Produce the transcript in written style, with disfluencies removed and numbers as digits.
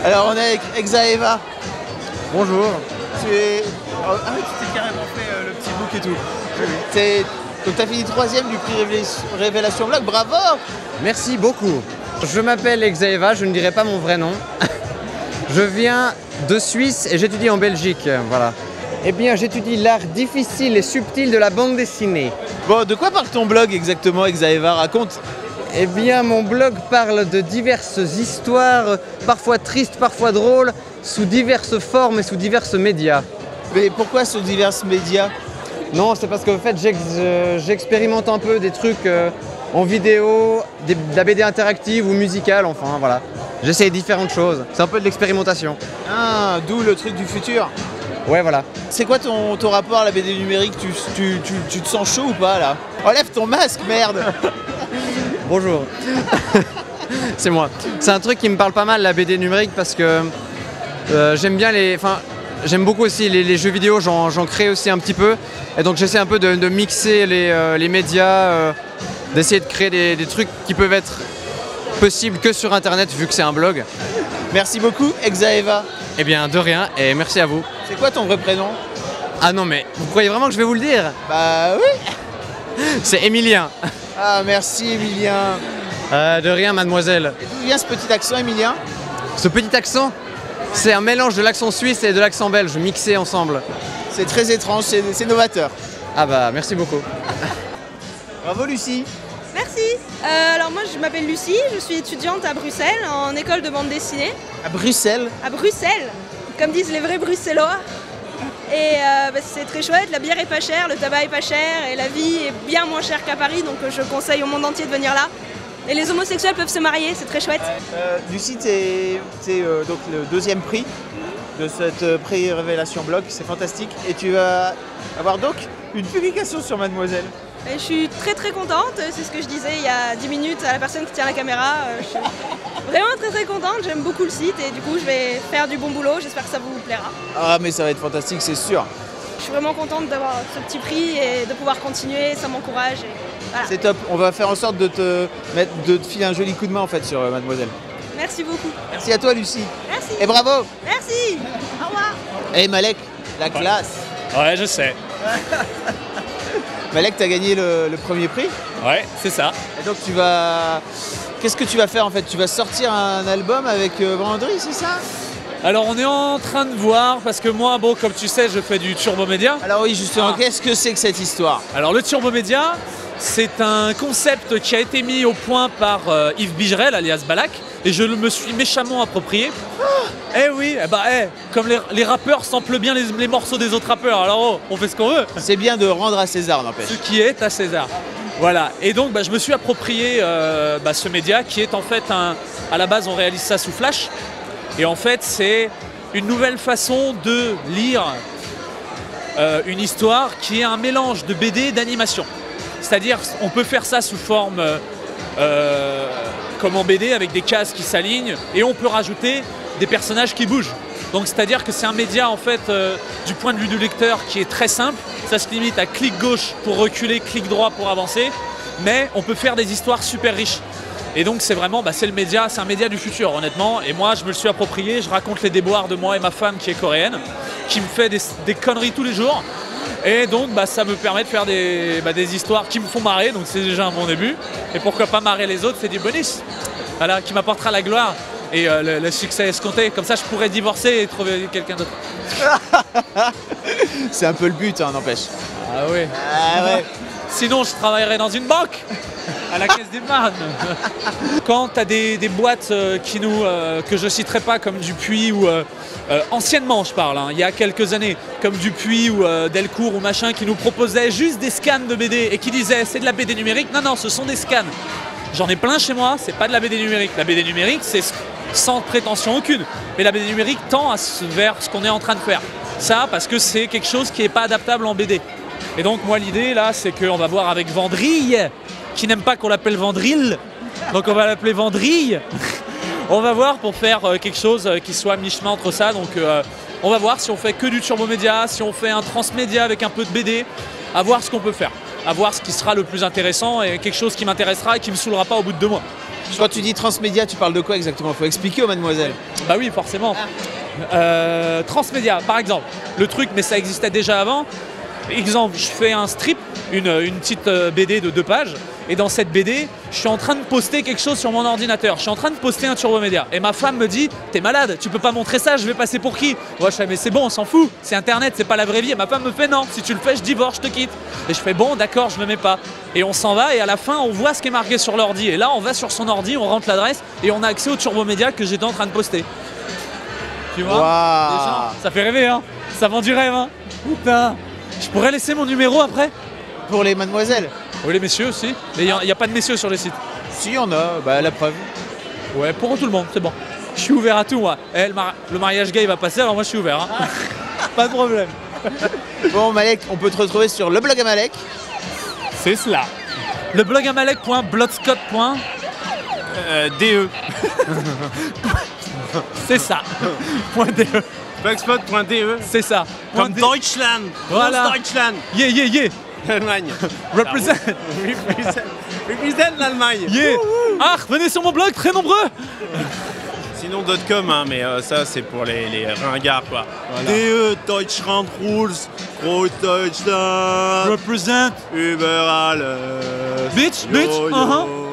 Alors on est avec Exaeva. Bonjour. Tu es... Ah oui, tu t'es carrément fait le petit book et tout. Oui. Donc tu as fini 3e du prix Révélation Blog, bravo. Merci beaucoup. Je m'appelle Exaeva, je ne dirai pas mon vrai nom. Je viens de Suisse et j'étudie en Belgique, voilà. Eh bien, j'étudie l'art difficile et subtil de la bande dessinée. Bon, de quoi parle ton blog exactement, Exaeva? Raconte. Eh bien, mon blog parle de diverses histoires, parfois tristes, parfois drôles, sous diverses formes et sous divers médias. Mais pourquoi sous divers médias? Non, c'est parce qu'en fait, j'expérimente un peu des trucs en vidéo, de la BD interactive ou musicale, enfin, voilà. J'essaye différentes choses. C'est un peu de l'expérimentation. Ah, d'où le truc du futur. Ouais, voilà. C'est quoi ton rapport à la BD numérique? Tu te sens chaud ou pas, là? Enlève ton masque, merde. Bonjour. C'est moi. C'est un truc qui me parle pas mal, la BD numérique, parce que j'aime bien les... Enfin, j'aime beaucoup aussi les jeux vidéo, j'en crée aussi un petit peu. Et donc j'essaie un peu de mixer les médias, d'essayer de créer des trucs qui peuvent être possibles que sur Internet, vu que c'est un blog. Merci beaucoup, Exaeva. Eh bien, de rien, et merci à vous. C'est quoi ton vrai prénom? Ah non, mais vous croyez vraiment que je vais vous le dire? Bah oui. C'est Emilien. Ah, merci, Emilien. De rien, mademoiselle. Et d'où vient ce petit accent, Emilien? Ce petit accent, c'est un mélange de l'accent suisse et de l'accent belge, mixés ensemble. C'est très étrange, c'est novateur. Ah bah, merci beaucoup. Bravo, Lucie. Merci. Alors moi, je m'appelle Lucie, je suis étudiante à Bruxelles, en école de bande dessinée. À Bruxelles? À Bruxelles, comme disent les vrais Bruxellois. Et c'est très chouette, la bière est pas chère, le tabac est pas cher et la vie est bien moins chère qu'à Paris, donc je conseille au monde entier de venir là. Et les homosexuels peuvent se marier, c'est très chouette. Lucie, t'es donc le 2e prix de cette prix Révélation Blog, c'est fantastique. Et tu vas avoir donc une publication sur Mademoiselle. Et je suis très très contente, c'est ce que je disais il y a 10 minutes à la personne qui tient la caméra. Je suis vraiment très très contente, j'aime beaucoup le site et du coup je vais faire du bon boulot, j'espère que ça vous plaira. Ah mais ça va être fantastique, c'est sûr. Je suis vraiment contente d'avoir ce petit prix et de pouvoir continuer, ça m'encourage. Voilà. C'est top, on va faire en sorte de te filer un joli coup de main en fait sur Mademoiselle. Merci beaucoup. Merci à toi Lucie. Merci. Et bravo. Merci. Au revoir. Et Malek, la classe. Ouais, je sais. Malek, t'as gagné le premier prix. Ouais, c'est ça. Et donc tu vas... Qu'est-ce que tu vas faire en fait? Tu vas sortir un album avec Vendry, c'est ça? Alors on est en train de voir, parce que moi, bon, comme tu sais, je fais du Turbo Média. Alors oui, justement, qu'est-ce que c'est que cette histoire? Alors le Turbo Média, c'est un concept qui a été mis au point par Yves Bigerel, alias Balak, et je me suis méchamment approprié. Eh oui, comme les rappeurs samplent bien les morceaux des autres rappeurs, alors on fait ce qu'on veut. C'est bien de rendre à César, n'empêche. Ce qui est à César. Voilà, et donc je me suis approprié ce média qui est en fait à la base on réalise ça sous Flash. Et en fait c'est une nouvelle façon de lire une histoire qui est un mélange de BD et d'animation. C'est-à-dire on peut faire ça sous forme comme en BD avec des cases qui s'alignent et on peut rajouter des personnages qui bougent. Donc c'est-à-dire que c'est un média en fait du point de vue du lecteur qui est très simple. Ça se limite à clic gauche pour reculer, clic droit pour avancer, mais on peut faire des histoires super riches. Et donc c'est vraiment, c'est le média, c'est un média du futur honnêtement. Et moi je me le suis approprié, je raconte les déboires de moi et ma femme qui est coréenne, qui me fait des conneries tous les jours. Et donc ça me permet de faire des histoires qui me font marrer, donc c'est déjà un bon début. Et pourquoi pas marrer les autres, c'est du bonus. Voilà, qui m'apportera la gloire et le succès escompté. Comme ça je pourrais divorcer et trouver quelqu'un d'autre. C'est un peu le but, hein, n'empêche. Ah oui. Ah ouais. Sinon je travaillerais dans une banque, à la caisse d'épargne. Quand tu as des boîtes que je citerai pas comme Dupuis ou anciennement je parle, il y a quelques années, comme Dupuis ou Delcourt ou machin qui nous proposaient juste des scans de BD et qui disaient c'est de la BD numérique. Non, ce sont des scans. J'en ai plein chez moi, c'est pas de la BD numérique. La BD numérique c'est sans prétention aucune. Mais la BD numérique tend vers ce qu'on est en train de faire. Ça parce que c'est quelque chose qui n'est pas adaptable en BD. Et donc moi l'idée là c'est qu'on va voir avec Vendrille, qui n'aime pas qu'on l'appelle Vendrille, donc on va l'appeler Vendrille. On va voir pour faire quelque chose qui soit mi-chemin entre ça. Donc on va voir si on fait que du Turbo Média, si on fait un transmédia avec un peu de BD, à voir ce qu'on peut faire, à voir ce qui sera le plus intéressant et quelque chose qui m'intéressera et qui ne me saoulera pas au bout de 2 mois. Quand tu dis transmédia, tu parles de quoi exactement? Il faut expliquer aux mademoiselles. Bah oui, forcément. Transmédia, par exemple, le truc, mais ça existait déjà avant. Exemple, je fais un strip, une petite BD de 2 pages, et dans cette BD, je suis en train de poster quelque chose sur mon ordinateur. Je suis en train de poster un turbomédia. Et ma femme me dit, t'es malade, tu peux pas montrer ça, je vais passer pour qui? Moi je fais, mais c'est bon, on s'en fout, c'est internet, c'est pas la vraie vie. Et ma femme me fait, non, si tu le fais, je divorce, je te quitte. Et je fais, bon, d'accord, je me mets pas. Et on s'en va, et à la fin, on voit ce qui est marqué sur l'ordi. Et là, on va sur son ordi, on rentre l'adresse, et on a accès au turbomédia que j'étais en train de poster. Tu vois? Wow. Déjà, ça fait rêver, hein. Ça vend du rêve, hein. Putain. Je pourrais laisser mon numéro après? Pour les mademoiselles? Oui, les messieurs aussi. Mais il n'y a pas de messieurs sur les sites. Si, on a, bah la preuve. Ouais, pour tout le monde, c'est bon. Je suis ouvert à tout, moi. Le mariage gay va passer, alors moi je suis ouvert. Hein. Pas de problème. Bon, Malek, on peut te retrouver sur le blog à Malek. C'est cela. Le blog à Malek.blogspot. DE. C'est ça. .de. Blogspot.de. C'est ça. Comme Deutschland. Voilà. Deutschland. Yeah, yeah, yeah. L'Allemagne. Represent. Represent l'Allemagne. Yeah. Ah, venez sur mon blog, très nombreux. Sinon .com, hein, mais ça c'est pour les ringards quoi. Voilà. DE, Deutschland Rules, Groß Deutschland, Represent. Über alles. Bitch, bitch, Yo, yo.